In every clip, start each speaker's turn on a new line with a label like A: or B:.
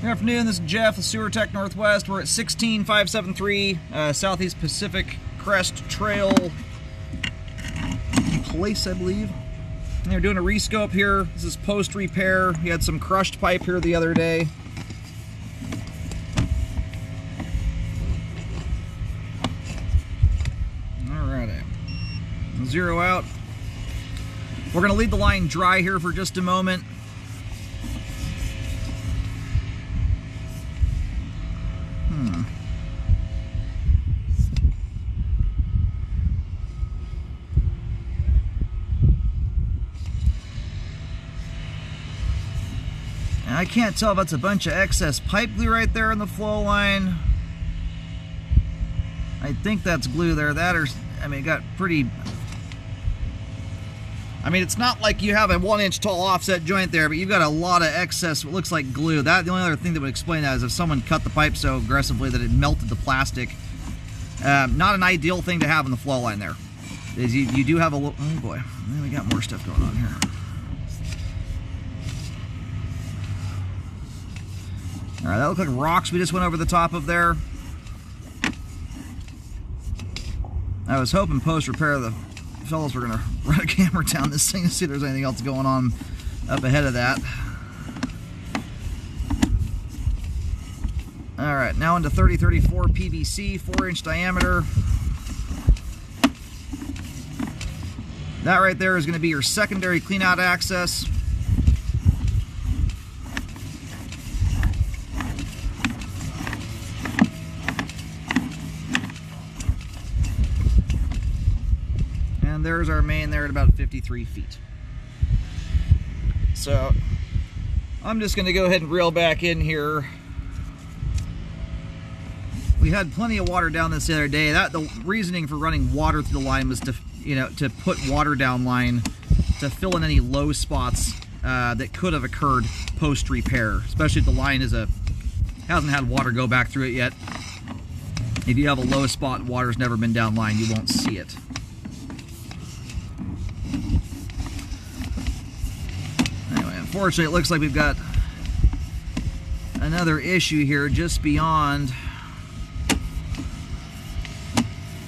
A: Good afternoon, this is Jeff with Sewer Tech Northwest. We're at 16573 Southeast Pacific Crest Trail Place, I believe. And they're doing a rescope here. This is post-repair. We had some crushed pipe here the other day. Alrighty. Zero out. We're going to leave the line dry here for just a moment. And I can't tell if that's a bunch of excess pipe glue right there in the flow line. I think that's glue there. That or, I mean, it got pretty... I mean, it's not like you have a 1-inch tall offset joint there, but you've got a lot of excess, what looks like glue. That, the only other thing that would explain that is if someone cut the pipe so aggressively that it melted the plastic. Not an ideal thing to have in the flow line there. Is you do have a little... Oh boy, we got more stuff going on here. All right, that looks like rocks we just went over the top of there. I was hoping post-repair the fellas were going to run a camera down this thing to see if there's anything else going on up ahead of that. All right, now into 3034 PVC, 4-inch diameter. That right there is going to be your secondary cleanout access. And there's our main there at about 53 feet. So I'm just going to go ahead and reel back in here. We had plenty of water down this the other day. The reasoning for running water through the line was to, to put water down line to fill in any low spots that could have occurred post repair, especially if the line hasn't had water go back through it yet. If you have a low spot and water's never been down line, you won't see it. Unfortunately, it looks like we've got another issue here just beyond.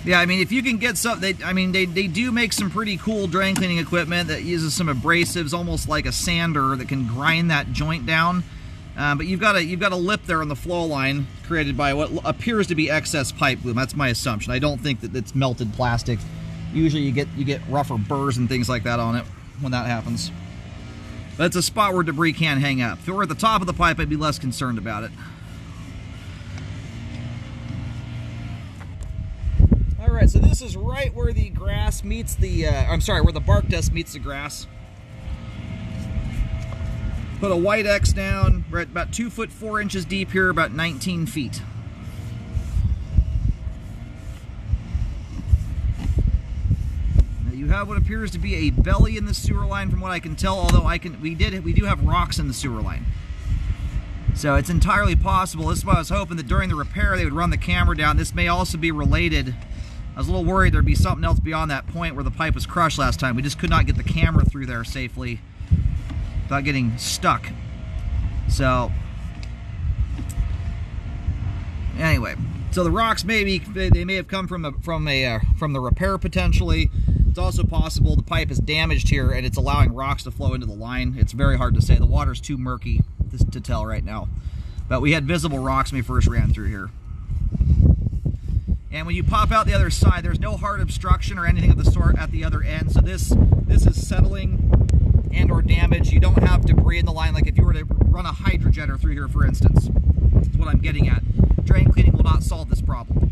A: Yeah, I mean, if you can get some, they do make some pretty cool drain cleaning equipment that uses some abrasives, almost like a sander, that can grind that joint down. But you've got a lip there on the flow line created by what appears to be excess pipe glue. That's my assumption. I don't think that it's melted plastic. Usually, you get rougher burrs and things like that on it when that happens. But it's a spot where debris can hang up. If it were at the top of the pipe, I'd be less concerned about it. Alright, so this is right where the grass meets the, where the bark dust meets the grass. Put a white X down. We're at about 2 foot 4 inches deep here, about 19 feet. You have what appears to be a belly in the sewer line from what I can tell, although we do have rocks in the sewer line. So it's entirely possible. This is why I was hoping that during the repair they would run the camera down. This may also be related. I was a little worried there'd be something else beyond that point where the pipe was crushed last time. We just could not get the camera through there safely without getting stuck. So anyway, so the rocks may have come from the repair potentially. It's also possible the pipe is damaged here and it's allowing rocks to flow into the line. It's very hard to say. The water's too murky to tell right now. But we had visible rocks when we first ran through here. And when you pop out the other side, there's no hard obstruction or anything of the sort at the other end. So this is settling and or damage. You don't have debris in the line like if you were to run a hydrojetter through here, for instance. That's what I'm getting at. Drain cleaning will not solve this problem.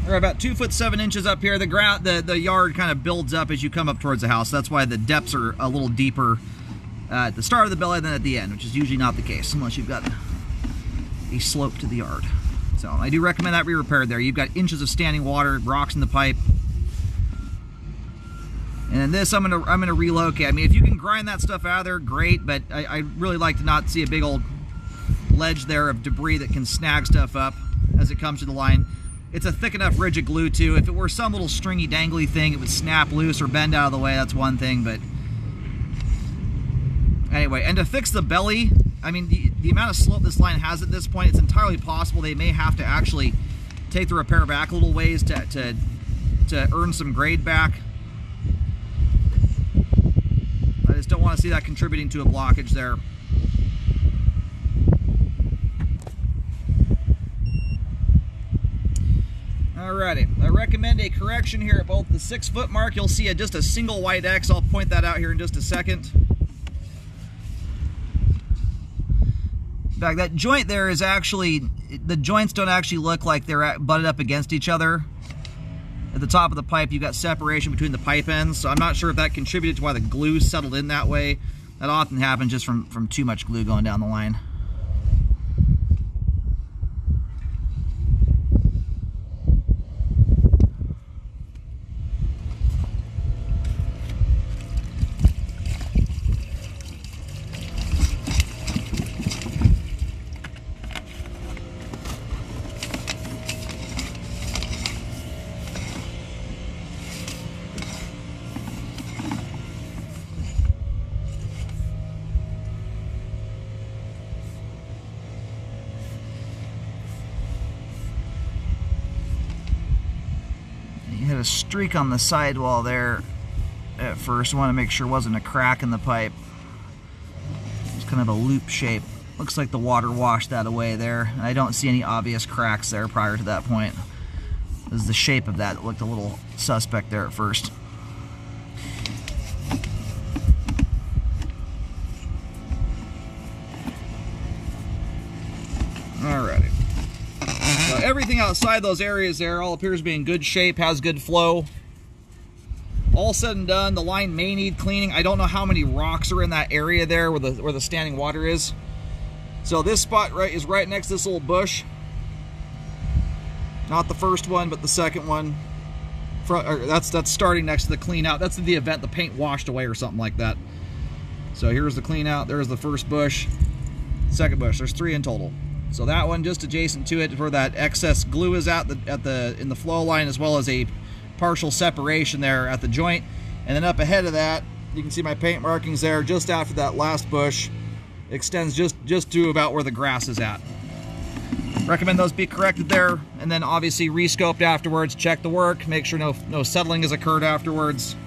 A: We're about 2 foot 7 inches up here. The yard kind of builds up as you come up towards the house. That's why the depths are a little deeper at the start of the belly than at the end, which is usually not the case unless you've got a slope to the yard. So I do recommend that be repaired there. You've got inches of standing water, rocks in the pipe. And then this, I'm gonna relocate. I mean, if you can grind that stuff out of there, great. But I really like to not see a big old ledge there of debris that can snag stuff up as it comes to the line. it's a thick enough ridge of glue too. If it were some little stringy dangly thing, it would snap loose or bend out of the way. That's one thing, but anyway. And to fix the belly, I mean, the amount of slope this line has at this point, it's entirely possible they may have to actually take the repair back a little ways to earn some grade back. I just don't want to see that contributing to a blockage there. Alrighty, I recommend a correction here at both the 6 foot mark. You'll see just a single white X. I'll point that out here in just a second. In fact, that joint there is actually, the joints don't actually look like they're butted up against each other. At the top of the pipe, you've got separation between the pipe ends, so I'm not sure if that contributed to why the glue settled in that way. That often happens just from too much glue going down the line. Hit a streak on the sidewall there at first. I want to make sure it wasn't a crack in the pipe. It's kind of a loop shape. Looks like the water washed that away there. I don't see any obvious cracks there prior to that point. It was the shape of that that looked a little suspect there at first. Alrighty. So everything outside those areas there all appears to be in good shape, has good flow. All said and done, the line may need cleaning. I don't know how many rocks are in that area there where the standing water is. So this spot is right next to this little bush. Not the first one, but the second one. That's starting next to the clean out. That's the event the paint washed away or something like that. So here's the clean out. There's the first bush, second bush. There's 3 in total. So that one just adjacent to it where that excess glue is in the flow line, as well as a partial separation there at the joint. And then up ahead of that, you can see my paint markings there just after that last bush. Extends just to about where the grass is at. Recommend those be corrected there, and then obviously rescoped afterwards. Check the work, make sure no settling has occurred afterwards.